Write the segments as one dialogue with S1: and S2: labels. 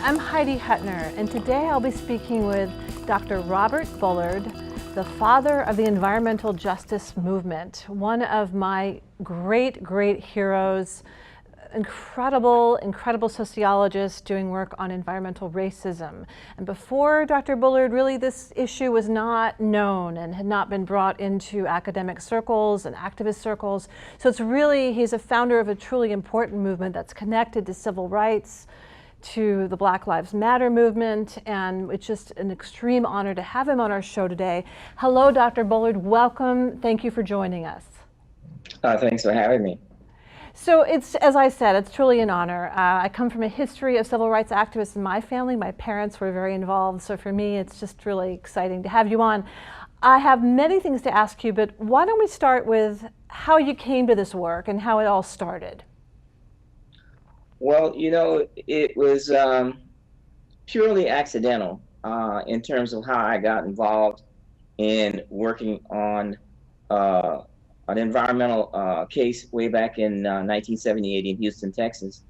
S1: I'm Heidi Hutner, and today I'll be speaking with Dr. Robert Bullard, the father of the environmental justice movement, one of my great heroes, incredible sociologist doing work on environmental racism. And before Dr. Bullard, really this issue was not known and had not been brought into academic circles and activist circles. So he's a founder of a truly important movement that's connected to civil rights, to the Black Lives Matter movement, and it's just an extreme honor to have him on our show today. Hello, Dr. Bullard, welcome. Thank you for joining us.
S2: Thanks for having me.
S1: So it's, as I said, it's truly an honor. I come from a history of civil rights activists in my family. My parents were very involved, so for me it's just really exciting to have you on. I have many things to ask you, but why don't we start with how you came to this work and how it all started?
S2: Well, it was purely accidental in terms of how I got involved in working on an environmental case way back in 1978 in Houston, Texas.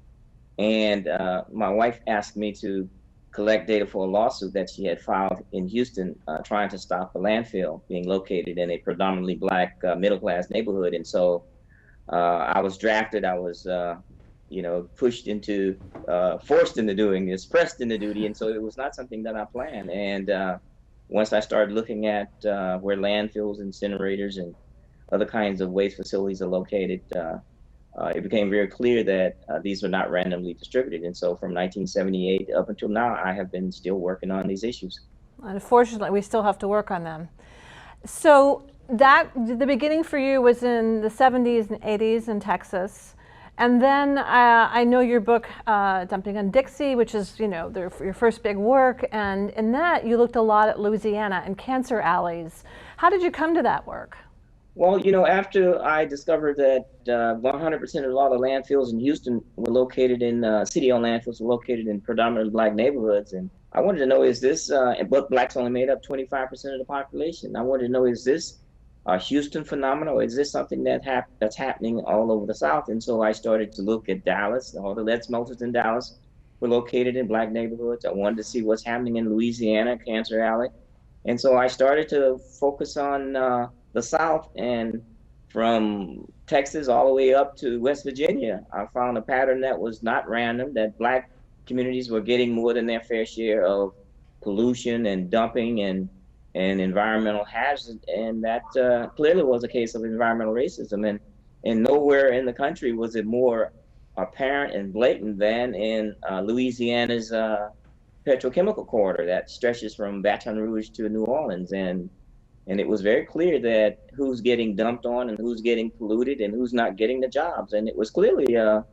S2: And my wife asked me to collect data for a lawsuit that she had filed in Houston trying to stop a landfill being located in a predominantly Black middle-class neighborhood. And so I was drafted. I was pushed into, forced into doing this, pressed into duty. And so it was not something that I planned. And once I started looking at where landfills, incinerators, and other kinds of waste facilities are located, it became very clear that these were not randomly distributed. And so from 1978 up until now, I have been still working on these issues.
S1: Unfortunately, we still have to work on them. So the beginning for you was in the 70s and 80s in Texas. And then I know your book, Dumping on Dixie, which is, your first big work. And in that, you looked a lot at Louisiana and cancer alleys. How did you come to that work?
S2: Well, after I discovered that 100% of all the landfills in Houston were located in, city-owned landfills were located in predominantly Black neighborhoods. And I wanted to know, is this, but Blacks only made up 25% of the population. I wanted to know, is this a Houston phenomenon, or is this something that's happening all over the South? And so I started to look at Dallas. All the lead smelters in Dallas were located in Black neighborhoods. I wanted to see what's happening in Louisiana, Cancer Alley. And so I started to focus on the South, and from Texas all the way up to West Virginia, I found a pattern that was not random, that Black communities were getting more than their fair share of pollution and dumping and environmental hazards, and that clearly was a case of environmental racism. And nowhere in the country was it more apparent and blatant than in Louisiana's petrochemical corridor that stretches from Baton Rouge to New Orleans. And it was very clear that who's getting dumped on and who's getting polluted and who's not getting the jobs. And it was clearly a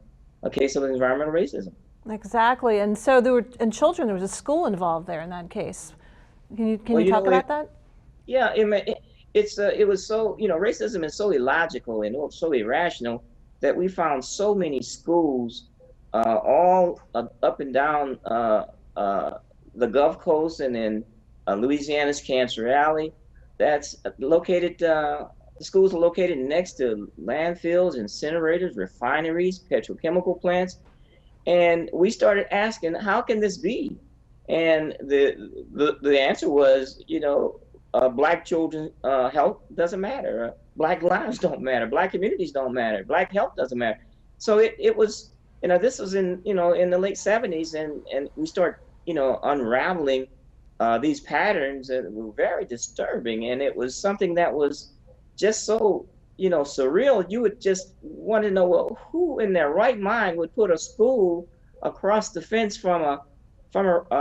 S2: case of environmental racism.
S1: Exactly. And so there was a school involved there in that case. Can you talk about that?
S2: Yeah, it was so, racism is so illogical and so irrational that we found so many schools all up and down the Gulf Coast and in Louisiana's Cancer Alley. That's located, the schools are located next to landfills, incinerators, refineries, petrochemical plants. And we started asking, how can this be? And the answer was, Black children's health doesn't matter. Black lives don't matter. Black communities don't matter. Black health doesn't matter. So it was, this was in the late 70s, and we start, unraveling these patterns that were very disturbing. And it was something that was just so, surreal. You would just want to know, well, who in their right mind would put a school across the fence from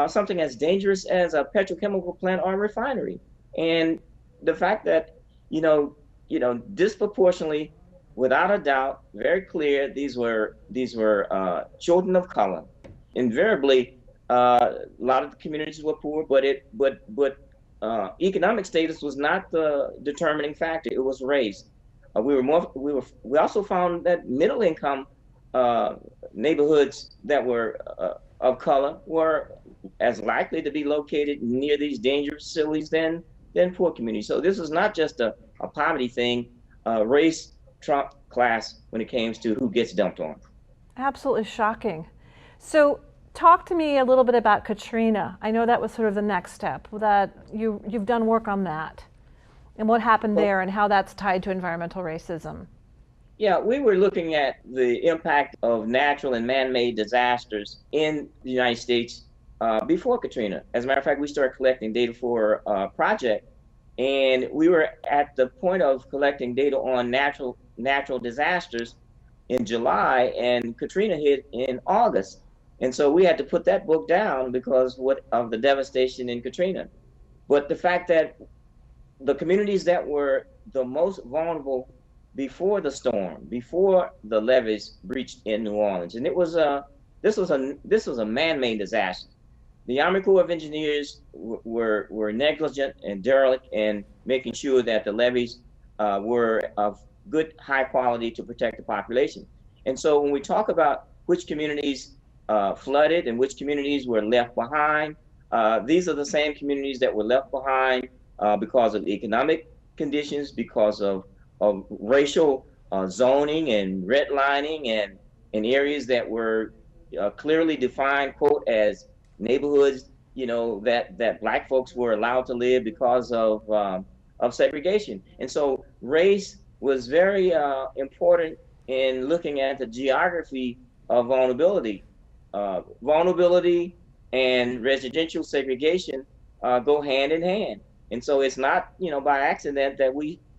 S2: something as dangerous as a petrochemical plant or a refinery? And the fact that, disproportionately, without a doubt, very clear, these were children of color. Invariably, a lot of the communities were poor, but economic status was not the determining factor. It was race. We also found that middle income neighborhoods that were of color were as likely to be located near these dangerous facilities than poor communities. So this was not just a poverty thing. Race trumped class when it came to who gets dumped on.
S1: Absolutely shocking. So Talk to me a little bit about Katrina. I know that was sort of the next step, that you've done work on that, and what happened there and how that's tied to environmental racism.
S2: Yeah, we were looking at the impact of natural and man-made disasters in the United States before Katrina. As a matter of fact, we started collecting data for a project, and we were at the point of collecting data on natural disasters in July, and Katrina hit in August. And so we had to put that book down because of the devastation in Katrina. But the fact that the communities that were the most vulnerable before the storm, before the levees breached in New Orleans, and this was a man-made disaster. The Army Corps of Engineers were negligent and derelict in making sure that the levees were of good, high quality to protect the population. And so when we talk about which communities flooded and which communities were left behind, these are the same communities that were left behind because of economic conditions, because of racial zoning and redlining, and in areas that were clearly defined, quote, as neighborhoods, that Black folks were allowed to live because of segregation. And so race was very important in looking at the geography of vulnerability. Vulnerability and residential segregation go hand in hand. And so it's not, by accident that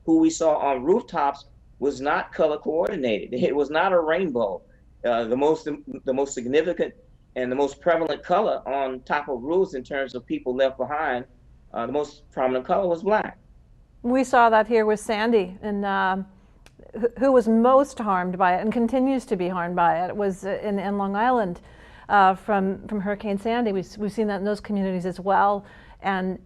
S2: who we saw on rooftops was not color coordinated. It was not a rainbow. The most significant and the most prevalent color on top of roofs in terms of people left behind, the most prominent color was Black.
S1: We saw that here with Sandy, and who was most harmed by it and continues to be harmed by it was in Long Island from Hurricane Sandy. We've seen that in those communities as well, and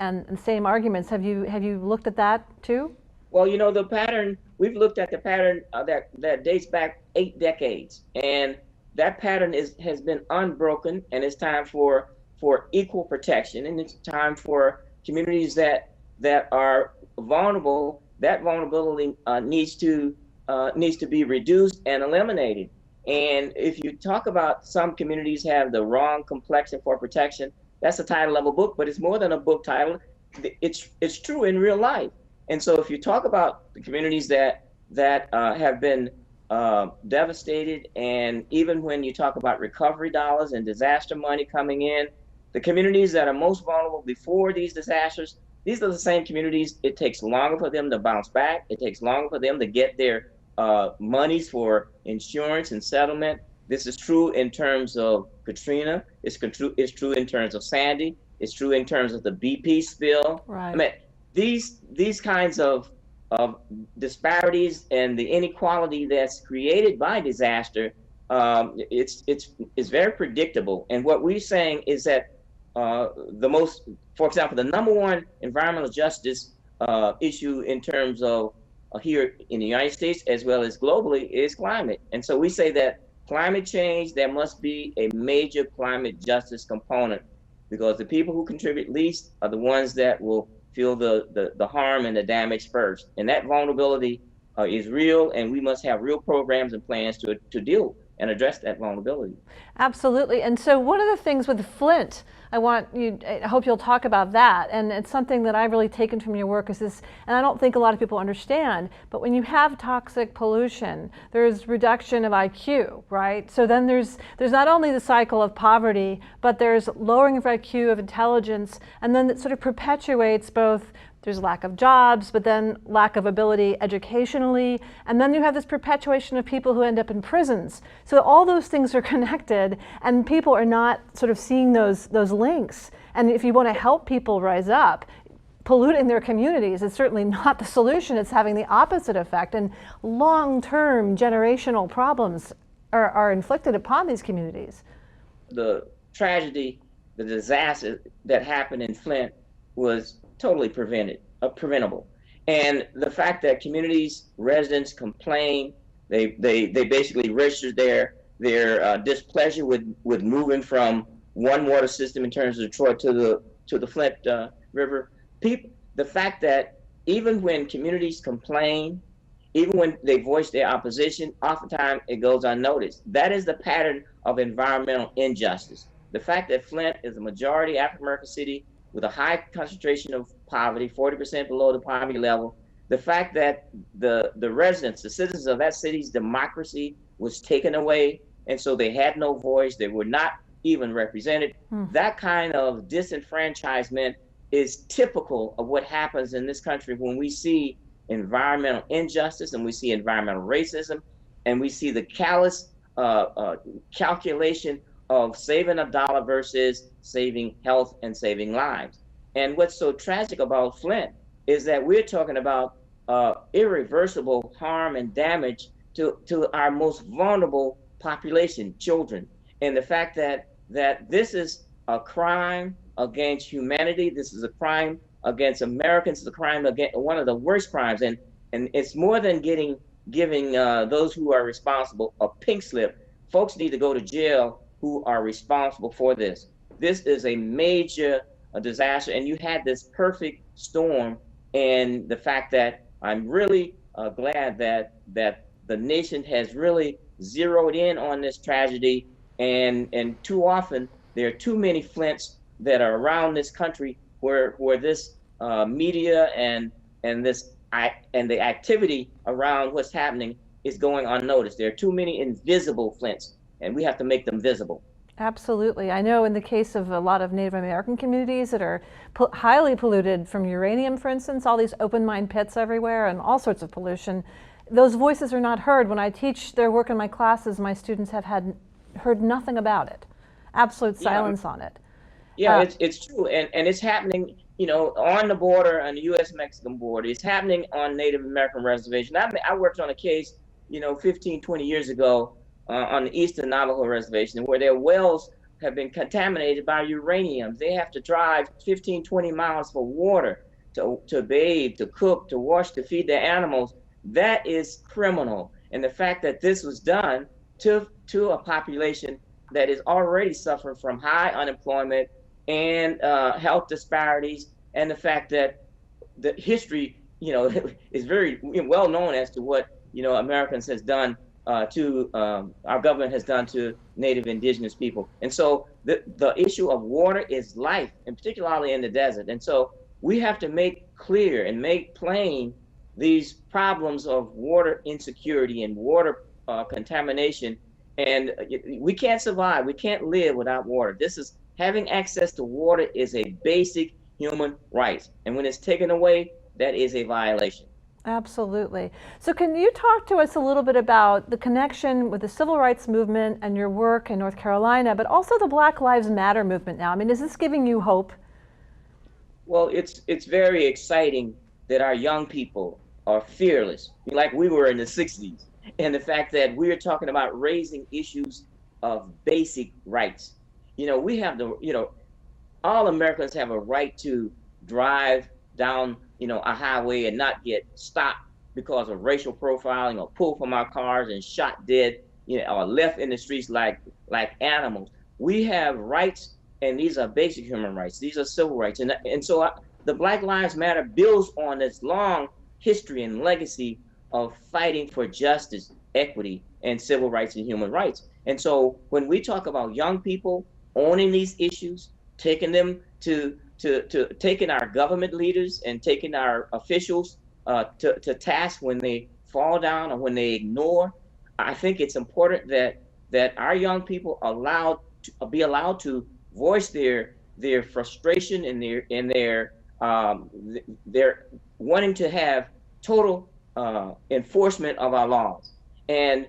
S1: same arguments. Have you looked at that too?
S2: Well, the pattern, we've looked at the pattern that dates back 8 decades, and that pattern has been unbroken, and it's time for equal protection, and it's time for communities that are vulnerable. That vulnerability needs to be reduced and eliminated. And if you talk about some communities have the wrong complexion for protection, that's the title of a book, but it's more than a book title. It's true in real life. And so if you talk about the communities that have been devastated, and even when you talk about recovery dollars and disaster money coming in, the communities that are most vulnerable before these disasters, these are the same communities. It takes longer for them to bounce back. It takes longer for them to get their monies for insurance and settlement. This is true in terms of Katrina. It's true in terms of Sandy. It's true in terms of the BP spill.
S1: Right.
S2: I mean, these kinds of disparities and the inequality that's created by disaster, it's very predictable. And what we're saying is that for example, the number one environmental justice issue in terms of here in the United States as well as globally is climate. And so we say that climate change, there must be a major climate justice component, because the people who contribute least are the ones that will feel the harm and the damage first. And that vulnerability is real, and we must have real programs and plans to deal and address that vulnerability.
S1: Absolutely. And so one of the things with Flint, I hope you'll talk about that. And it's something that I've really taken from your work is this, and I don't think a lot of people understand, but when you have toxic pollution, there's reduction of IQ, right? So then there's not only the cycle of poverty, but there's lowering of IQ, of intelligence, and then it sort of perpetuates both. There's lack of jobs, but then lack of ability educationally. And then you have this perpetuation of people who end up in prisons. So all those things are connected, and people are not sort of seeing those links. And if you want to help people rise up, polluting their communities is certainly not the solution. It's having the opposite effect. And long-term generational problems are inflicted upon these communities.
S2: The tragedy, the disaster that happened in Flint was totally preventable. And the fact that communities, residents complain, they basically registered their displeasure with moving from one water system in terms of Detroit to the Flint River. The fact that even when communities complain, even when they voice their opposition, oftentimes it goes unnoticed. That is the pattern of environmental injustice. The fact that Flint is a majority African-American city with a high concentration of poverty, 40% below the poverty level, the fact that the residents, the citizens of that city's democracy was taken away, and so they had no voice, they were not even represented. That kind of disenfranchisement is typical of what happens in this country when we see environmental injustice and we see environmental racism and we see the callous calculation of saving a dollar versus saving health and saving lives. And what's so tragic about Flint is that we're talking about irreversible harm and damage to our most vulnerable population, children. And the fact that this is a crime against humanity, this is a crime against Americans, it's a crime against one of the worst crimes. And it's more than giving those who are responsible a pink slip. Folks need to go to jail who are responsible for this. This is a major disaster, and you had this perfect storm. And the fact that I'm really glad that the nation has really zeroed in on this tragedy, and too often there are too many Flints that are around this country where this media and the activity around what's happening is going unnoticed. There are too many invisible Flints, and we have to make them visible.
S1: Absolutely. I know in the case of a lot of Native American communities that are highly polluted from uranium, for instance, all these open mine pits everywhere and all sorts of pollution, those voices are not heard. When I teach their work in my classes, my students have heard nothing about it. Absolute silence on it.
S2: Yeah, it's true. And it's happening, on the border, on the U.S.-Mexican border. It's happening on Native American reservations. I worked on a case, 15, 20 years ago on the Eastern Navajo Reservation, where their wells have been contaminated by uranium. They have to drive 15, 20 miles for water to bathe, to cook, to wash, to feed their animals. That is criminal. And the fact that this was done to a population that is already suffering from high unemployment and health disparities, and the fact that the history, is very well known as to what, Americans has done our government has done to Native Indigenous people. And so the issue of water is life, and particularly in the desert. And so we have to make clear and make plain these problems of water insecurity and water contamination. And we can't survive, we can't live without water. Having access to water is a basic human right. And when it's taken away, that is a violation.
S1: Absolutely. So can you talk to us a little bit about the connection with the civil rights movement and your work in North Carolina, but also the Black Lives Matter movement now? I mean, is this giving you hope?
S2: Well, it's very exciting that our young people are fearless, like we were in the 60s. And the fact that we're talking about raising issues of basic rights. We have all Americans have a right to drive down a highway and not get stopped because of racial profiling, or pulled from our cars and shot dead, or left in the streets like animals. We have rights, and these are basic human rights. These are civil rights. And so the Black Lives Matter builds on this long history and legacy of fighting for justice, equity, and civil rights and human rights. And so when we talk about young people owning these issues, taking them to taking our government leaders and taking our officials to task when they fall down or when they ignore, I think it's important that our young people be allowed to voice their frustration and their wanting to have total enforcement of our laws. And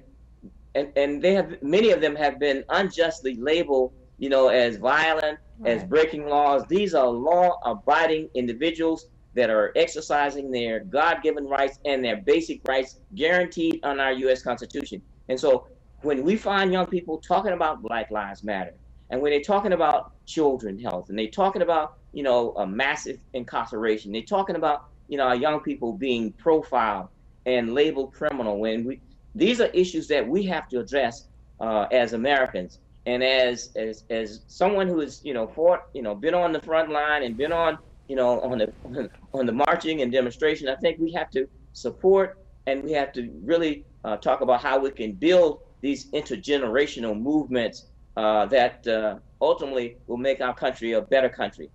S2: many of them have been unjustly labeled, as violent, as breaking laws. These are law-abiding individuals that are exercising their God-given rights and their basic rights guaranteed on our U.S. Constitution. And so when we find young people talking about Black Lives Matter, and when they're talking about children's health, and they're talking about, a massive incarceration, they're talking about, our young people being profiled and labeled criminal, these are issues that we have to address as Americans. And as someone who has, fought, been on the front line and been on the marching and demonstration, I think we have to support, and we have to really talk about how we can build these intergenerational movements that ultimately will make our country a better country.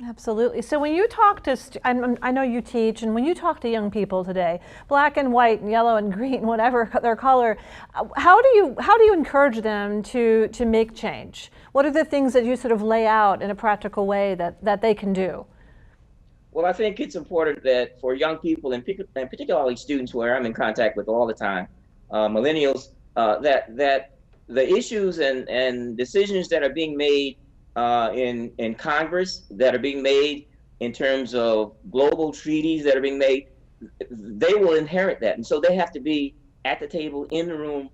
S1: Absolutely. So when you talk to, I know you teach, and when you talk to young people today, black and white and yellow and green, whatever their color, how do you encourage them to make change? What are the things that you sort of lay out in a practical way that they can do?
S2: Well, I think it's important that for young people, and particularly students who I'm in contact with all the time, millennials, that the issues and decisions that are being made in Congress, that are being made in terms of global treaties that are being made, they will inherit that, and so they have to be at the table, in the room,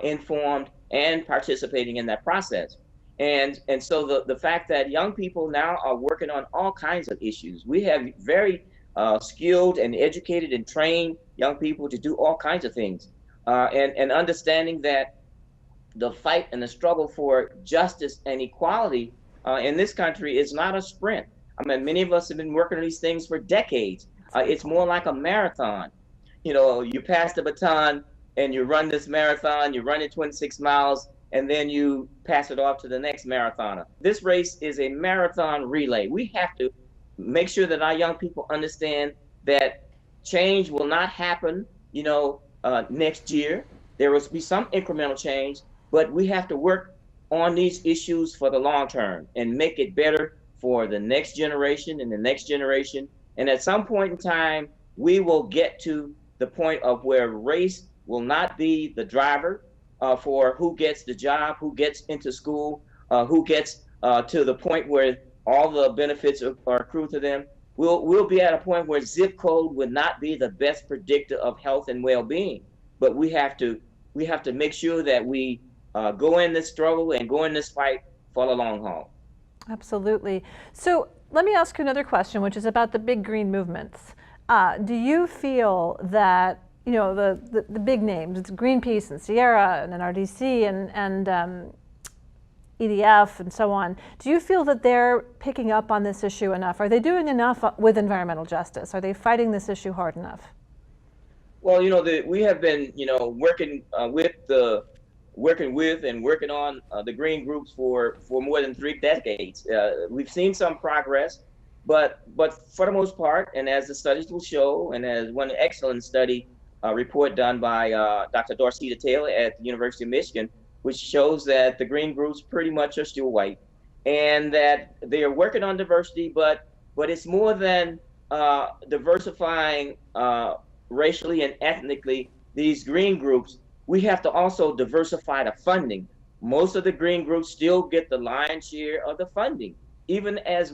S2: informed and participating in that process. And so the fact that young people now are working on all kinds of issues. We have very skilled and educated and trained young people to do all kinds of things, and understanding that the fight and the struggle for justice and equality in this country is not a sprint. I mean, many of us have been working on these things for decades. It's more like a marathon. You know, you pass the baton and you run this marathon, you run it 26 miles, and then you pass it off to the next marathoner. This race is a marathon relay. We have to make sure that our young people understand that change will not happen, next year. There will be some incremental change, but we have to work on these issues for the long term and make it better for the next generation and the next generation. And at some point in time, we will get to the point of where race will not be the driver for who gets the job, who gets into school, who gets to the point where all the benefits are accrued to them. We'll be at a point where zip code would not be the best predictor of health and well-being. But we have to make sure that we go in this struggle and go in this fight for the long haul.
S1: Absolutely. So let me ask you another question, which is about the big green movements. Do you feel that the big names, it's Greenpeace and Sierra and NRDC and EDF and so on, do you feel that they're picking up on this issue enough? Are they doing enough with environmental justice? Are they fighting this issue hard enough?
S2: Well, we have been, working with and working on the green groups for more than 3 decades. We've seen some progress, but for the most part, and as the studies will show, and as one excellent study report done by Dr. Dorceta Taylor at the University of Michigan, which shows that the green groups pretty much are still white, and that they are working on diversity, but it's more than diversifying racially and ethnically these green groups. We have to also diversify the funding. Most of the green groups still get the lion's share of the funding, even as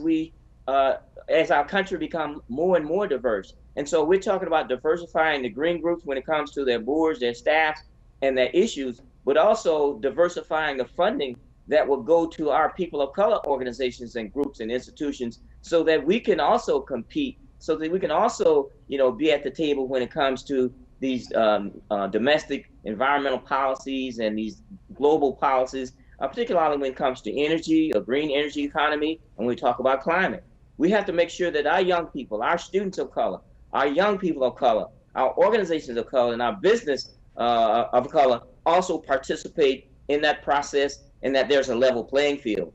S2: as our country becomes more and more diverse. And so we're talking about diversifying the green groups when it comes to their boards, their staffs, and their issues, but also diversifying the funding that will go to our people of color organizations and groups and institutions, so that we can also compete, so that we can also, be at the table when it comes to these domestic environmental policies and these global policies, particularly when it comes to energy, a green energy economy, and when we talk about climate. We have to make sure that our young people, our students of color, our young people of color, our organizations of color, and our business of color also participate in that process, and that there's a level playing field.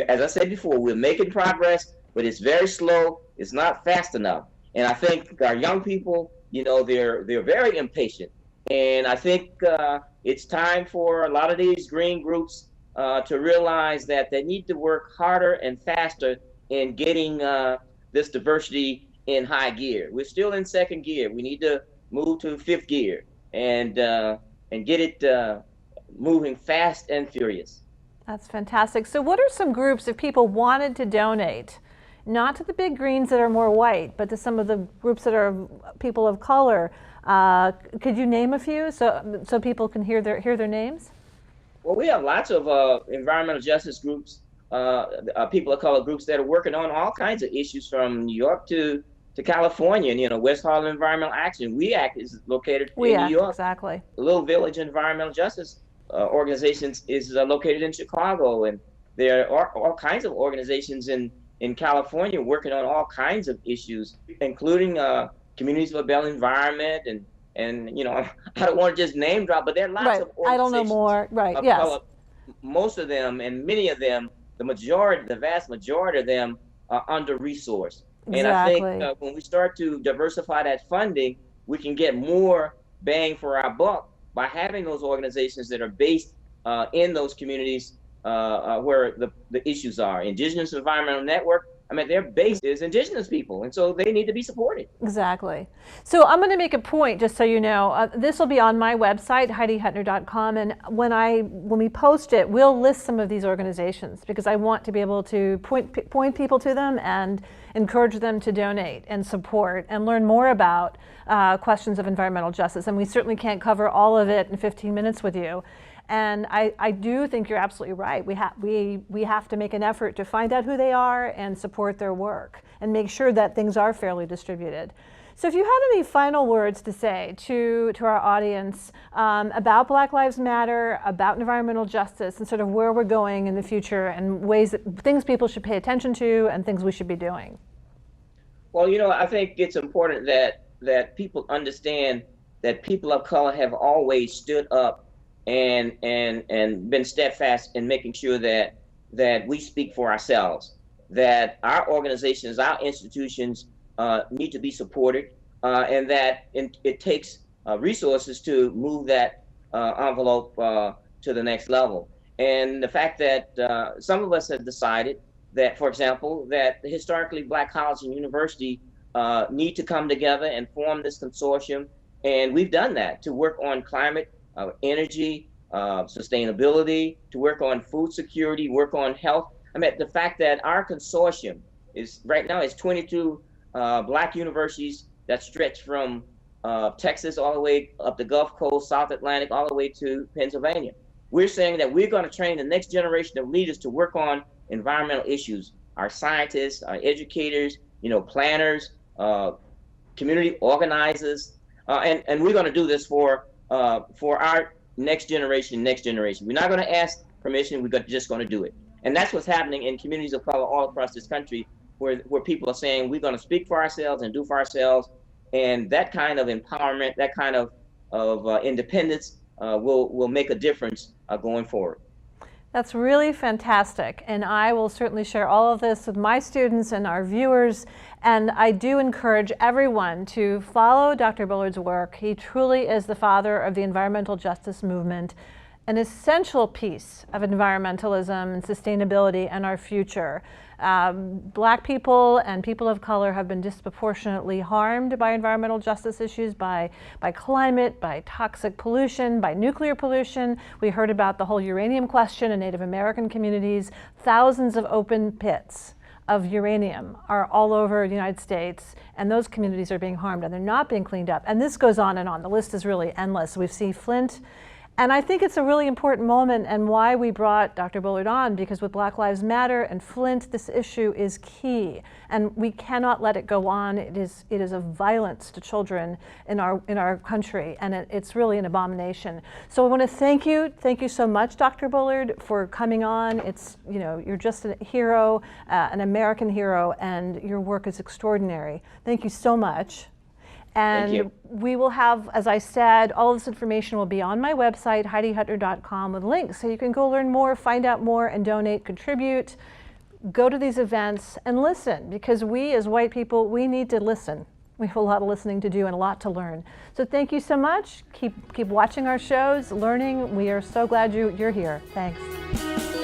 S2: As I said before, we're making progress, but it's very slow. It's not fast enough. And I think our young people, they're very impatient. And I think it's time for a lot of these green groups to realize that they need to work harder and faster in getting this diversity in high gear. We're still in second gear. We need to move to fifth gear and get it moving fast and furious.
S1: That's fantastic. So what are some groups, if people wanted to donate, not to the big greens that are more white, but to some of the groups that are people of color, could you name a few so people can hear their names?
S2: Well, we have lots of environmental justice groups, people of color groups that are working on all kinds of issues, from New York to California. And, West Harlem Environmental Action, WEAC, is located in New York.
S1: Exactly.
S2: Little Village Environmental Justice organizations is located in Chicago, and there are all kinds of organizations in California working on all kinds of issues, including communities for a better environment, and I don't want to just name drop, but there are lots of organizations.
S1: I don't know more. Right. Yes.
S2: most of them and many of them, the vast majority of them are under-resourced. And I think
S1: Exactly.
S2: when we start to diversify that funding, we can get more bang for our buck by having those organizations that are based in those communities where the issues are. Indigenous Environmental Network, I mean, their base is Indigenous people, and so they need to be supported.
S1: Exactly. So I'm going to make a point, just so you know. This will be on my website, HeidiHutner.com, and when we post it, we'll list some of these organizations because I want to be able to point people to them and encourage them to donate and support and learn more about questions of environmental justice. And we certainly can't cover all of it in 15 minutes with you. And I do think you're absolutely right. We have to make an effort to find out who they are and support their work and make sure that things are fairly distributed. So if you had any final words to say to our audience about Black Lives Matter, about environmental justice, and sort of where we're going in the future and things people should pay attention to and things we should be doing.
S2: Well, I think it's important that people understand that people of color have always stood up and been steadfast in making sure that we speak for ourselves, that our organizations, our institutions need to be supported, and that it takes resources to move that envelope to the next level. And the fact that some of us have decided that, for example, that the historically Black colleges and university need to come together and form this consortium. And we've done that to work on climate, energy, sustainability, to work on food security, work on health. I mean, the fact that our consortium is right now is 22 Black universities that stretch from Texas all the way up the Gulf Coast, South Atlantic, all the way to Pennsylvania. We're saying that we're going to train the next generation of leaders to work on environmental issues. Our scientists, our educators, planners, community organizers, and we're going to do this for our next generation. We're not going to ask permission. We're just going to do it. And that's what's happening in communities of color all across this country, where people are saying we're going to speak for ourselves and do for ourselves. And that kind of empowerment, that kind of independence will make a difference going forward.
S1: That's really fantastic, and I will certainly share all of this with my students and our viewers, and I do encourage everyone to follow Dr. Bullard's work. He truly is the father of the environmental justice movement, an essential piece of environmentalism and sustainability and our future. Black people and people of color have been disproportionately harmed by environmental justice issues, by climate, by toxic pollution, by nuclear pollution. We heard about the whole uranium question in Native American communities. Thousands of open pits of uranium are all over the United States, and those communities are being harmed and they're not being cleaned up. And this goes on and on. The list is really endless. We've seen Flint. And I think it's a really important moment and why we brought Dr. Bullard on, because with Black Lives Matter and Flint, this issue is key. And we cannot let it go on. It is a violence to children in our country, and it's really an abomination. So I want to thank you so much, Dr. Bullard, for coming on. You're just a hero, an American hero, and your work is extraordinary. Thank you so much. And we will have, as I said, all this information will be on my website, HeidiHutner.com, with links so you can go learn more, find out more, and donate, contribute, go to these events, and listen, because we as white people, we need to listen. We have a lot of listening to do and a lot to learn. So thank you so much. Keep watching our shows, learning. We are so glad you're here. Thanks.